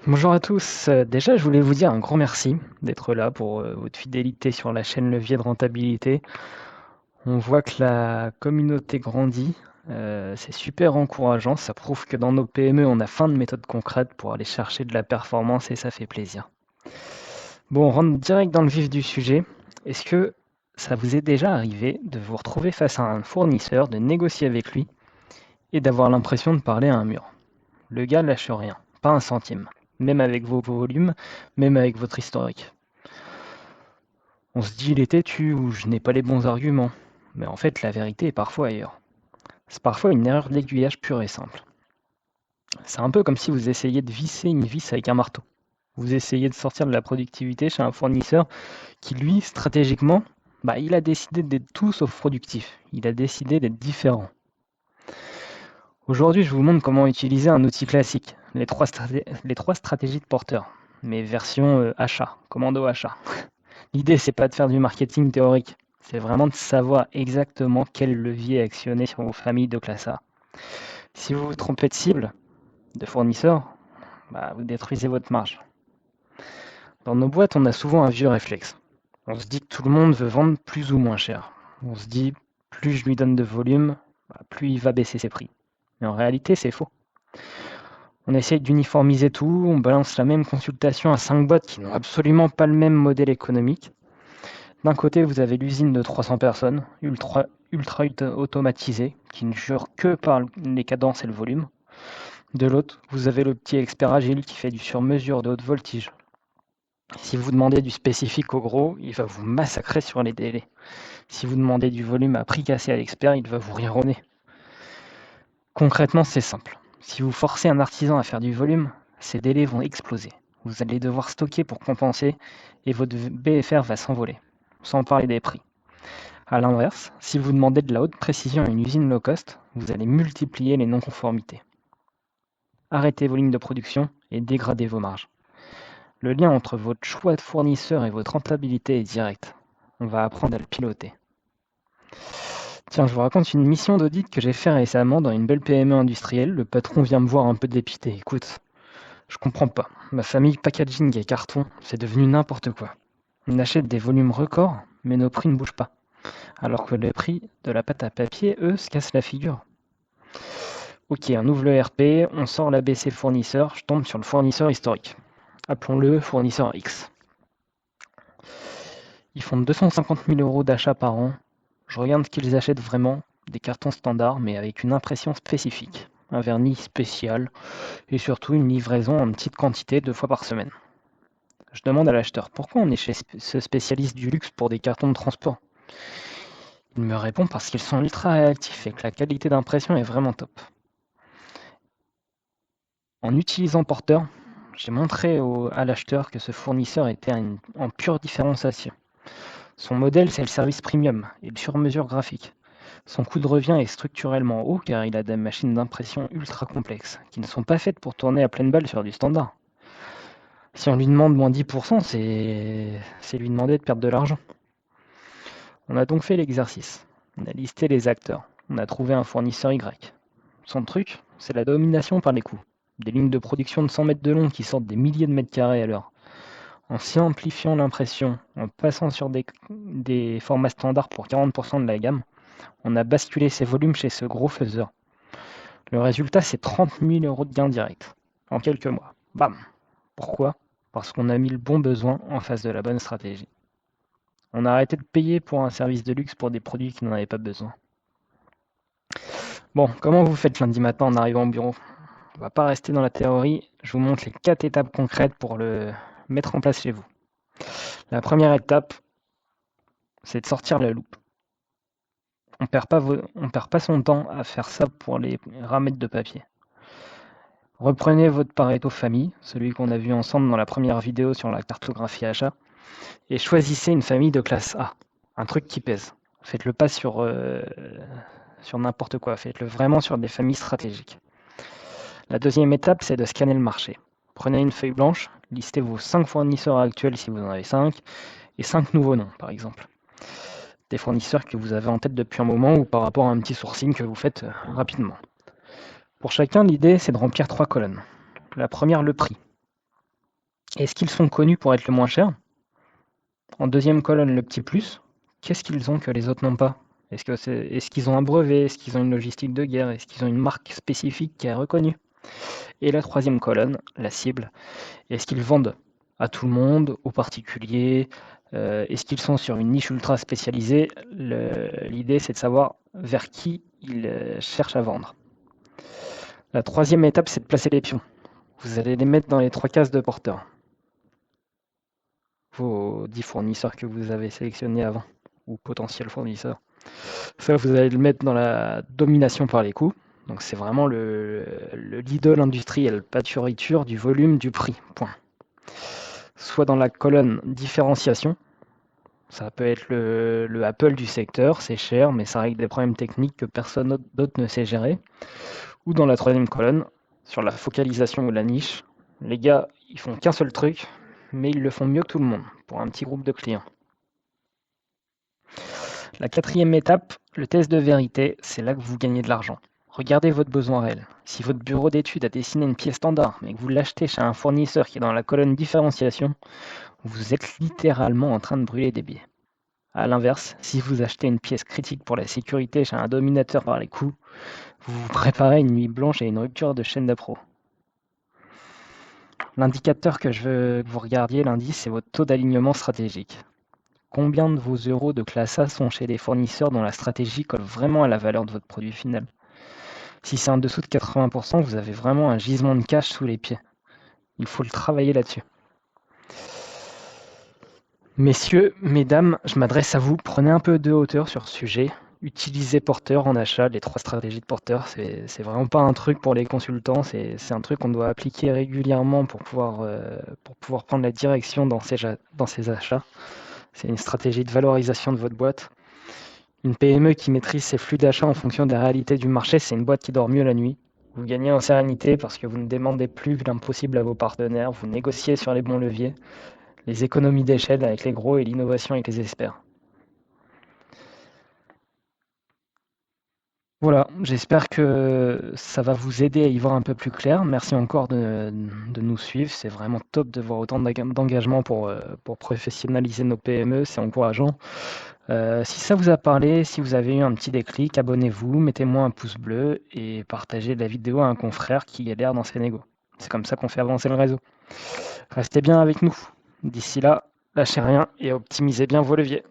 Bonjour à tous. Déjà, je voulais vous dire un grand merci d'être là pour votre fidélité sur la chaîne Levier de rentabilité. On voit que la communauté grandit. C'est super encourageant. Ça prouve que dans nos PME, on a plein de méthodes concrètes pour aller chercher de la performance et ça fait plaisir. Bon, on rentre direct dans le vif du sujet. Est-ce que ça vous est déjà arrivé de vous retrouver face à un fournisseur, de négocier avec lui et d'avoir l'impression de parler à un mur? Le gars lâche rien, pas un centime, même avec vos volumes, même avec votre historique. On se dit il est têtu ou je n'ai pas les bons arguments. Mais en fait, la vérité est parfois ailleurs. C'est parfois une erreur d'aiguillage pure et simple. C'est un peu comme si vous essayiez de visser une vis avec un marteau. Vous essayez de sortir de la productivité chez un fournisseur qui, lui, stratégiquement, il a décidé d'être tout sauf productif. Il a décidé d'être différent. Aujourd'hui, je vous montre comment utiliser un outil classique, les trois stratégies de porteur, mais version achat, commando achat. L'idée, c'est pas de faire du marketing théorique, c'est vraiment de savoir exactement quel levier actionner sur vos familles de classe A. Si vous vous trompez de cible, de fournisseur, vous détruisez votre marge. Dans nos boîtes, on a souvent un vieux réflexe. On se dit que tout le monde veut vendre plus ou moins cher. On se dit, plus je lui donne de volume, plus il va baisser ses prix. Mais en réalité, c'est faux. On essaye d'uniformiser tout, on balance la même consultation à 5 boîtes qui n'ont absolument pas le même modèle économique. D'un côté, vous avez l'usine de 300 personnes, ultra automatisée, qui ne jure que par les cadences et le volume. De l'autre, vous avez le petit expert agile qui fait du sur-mesure de haute voltige. Si vous demandez du spécifique au gros, il va vous massacrer sur les délais. Si vous demandez du volume à prix cassé à l'expert, il va vous rire au nez. Concrètement, c'est simple. Si vous forcez un artisan à faire du volume, ses délais vont exploser. Vous allez devoir stocker pour compenser et votre BFR va s'envoler, sans parler des prix. A l'inverse, si vous demandez de la haute précision à une usine low cost, vous allez multiplier les non-conformités. Arrêtez vos lignes de production et dégradez vos marges. Le lien entre votre choix de fournisseur et votre rentabilité est direct. On va apprendre à le piloter. Tiens, je vous raconte une mission d'audit que j'ai fait récemment dans une belle PME industrielle. Le patron vient me voir un peu dépité. Écoute, je comprends pas. Ma famille packaging et carton, c'est devenu n'importe quoi. On achète des volumes records, mais nos prix ne bougent pas. Alors que le prix de la pâte à papier, eux, se casse la figure. Ok, on ouvre le RP, on sort l'ABC fournisseur, je tombe sur le fournisseur historique. Appelons-le fournisseur X. Ils font 250 000 euros d'achat par an. Je regarde ce qu'ils achètent vraiment, des cartons standards, mais avec une impression spécifique, un vernis spécial, et surtout une livraison en petite quantité 2 fois par semaine. Je demande à l'acheteur pourquoi on est chez ce spécialiste du luxe pour des cartons de transport. Il me répond parce qu'ils sont ultra réactifs et que la qualité d'impression est vraiment top. En utilisant Porter, j'ai montré à l'acheteur que ce fournisseur était en pure différenciation. Son modèle, c'est le service premium et le sur-mesure graphique. Son coût de revient est structurellement haut car il a des machines d'impression ultra complexes qui ne sont pas faites pour tourner à pleine balle sur du standard. Si on lui demande moins 10%, c'est lui demander de perdre de l'argent. On a donc fait l'exercice. On a listé les acteurs. On a trouvé un fournisseur Y. Son truc, c'est la domination par les coûts. Des lignes de production de 100 mètres de long qui sortent des milliers de mètres carrés à l'heure. En simplifiant l'impression, en passant sur des formats standards pour 40% de la gamme, on a basculé ces volumes chez ce gros faiseur. Le résultat, c'est 30 000 euros de gain direct, en quelques mois. Bam! Pourquoi? Parce qu'on a mis le bon besoin en face de la bonne stratégie. On a arrêté de payer pour un service de luxe pour des produits qui n'en avaient pas besoin. Bon, comment vous faites lundi matin en arrivant au bureau? On ne va pas rester dans la théorie, je vous montre les 4 étapes concrètes pour le mettre en place chez vous. La première étape, c'est de sortir la loupe. On perd pas son temps à faire ça pour les ramettes de papier. Reprenez votre Pareto famille, celui qu'on a vu ensemble dans la première vidéo sur la cartographie achat, et choisissez une famille de classe A, un truc qui pèse. Faites-le pas sur n'importe quoi, faites-le vraiment sur des familles stratégiques. La deuxième étape, c'est de scanner le marché. Prenez une feuille blanche, listez vos 5 fournisseurs actuels si vous en avez 5, et 5 nouveaux noms par exemple. Des fournisseurs que vous avez en tête depuis un moment ou par rapport à un petit sourcing que vous faites rapidement. Pour chacun, l'idée, c'est de remplir 3 colonnes. La première, le prix. Est-ce qu'ils sont connus pour être le moins cher? En deuxième colonne, le petit plus. Qu'est-ce qu'ils ont que les autres n'ont pas? Est-ce qu'ils ont un brevet? Est-ce qu'ils ont une logistique de guerre? Est-ce qu'ils ont une marque spécifique qui est reconnue? Et la troisième colonne, la cible. Est-ce qu'ils vendent à tout le monde, aux particuliers? Est-ce qu'ils sont sur une niche ultra spécialisée? L'idée, c'est de savoir vers qui ils cherchent à vendre. La troisième étape, c'est de placer les pions. Vous allez les mettre dans les 3 cases de porteurs. Vos 10 fournisseurs que vous avez sélectionnés avant, ou potentiels fournisseurs. Ça, vous allez le mettre dans la domination par les coûts. Donc c'est vraiment le l'idole industriel, pâturiture du volume du prix, point. Soit dans la colonne différenciation, ça peut être le Apple du secteur, c'est cher, mais ça règle des problèmes techniques que personne d'autre ne sait gérer. Ou dans la troisième colonne, sur la focalisation ou la niche, les gars, ils font qu'un seul truc, mais ils le font mieux que tout le monde, pour un petit groupe de clients. La quatrième étape, le test de vérité, c'est là que vous gagnez de l'argent. Regardez votre besoin réel. Si votre bureau d'études a dessiné une pièce standard, mais que vous l'achetez chez un fournisseur qui est dans la colonne différenciation, vous êtes littéralement en train de brûler des billets. A l'inverse, si vous achetez une pièce critique pour la sécurité chez un dominateur par les coûts, vous vous préparez une nuit blanche et une rupture de chaîne d'appro. L'indicateur que je veux que vous regardiez lundi, c'est votre taux d'alignement stratégique. Combien de vos euros de classe A sont chez des fournisseurs dont la stratégie colle vraiment à la valeur de votre produit final? Si c'est en dessous de 80%, vous avez vraiment un gisement de cash sous les pieds. Il faut le travailler là-dessus. Messieurs, mesdames, je m'adresse à vous. Prenez un peu de hauteur sur ce sujet. Utilisez Porter en achat, les 3 stratégies de Porter. C'est vraiment pas un truc pour les consultants. C'est un truc qu'on doit appliquer régulièrement pour pouvoir prendre la direction dans ces achats. C'est une stratégie de valorisation de votre boîte. Une PME qui maîtrise ses flux d'achat en fonction des réalités du marché, c'est une boîte qui dort mieux la nuit. Vous gagnez en sérénité parce que vous ne demandez plus l'impossible à vos partenaires, vous négociez sur les bons leviers, les économies d'échelle avec les gros et l'innovation avec les experts. Voilà, j'espère que ça va vous aider à y voir un peu plus clair. Merci encore de nous suivre. C'est vraiment top de voir autant d'engagement pour professionnaliser nos PME. C'est encourageant. Si ça vous a parlé, si vous avez eu un petit déclic, abonnez-vous, mettez-moi un pouce bleu et partagez la vidéo à un confrère qui galère dans ses négos. C'est comme ça qu'on fait avancer le réseau. Restez bien avec nous. D'ici là, lâchez rien et optimisez bien vos leviers.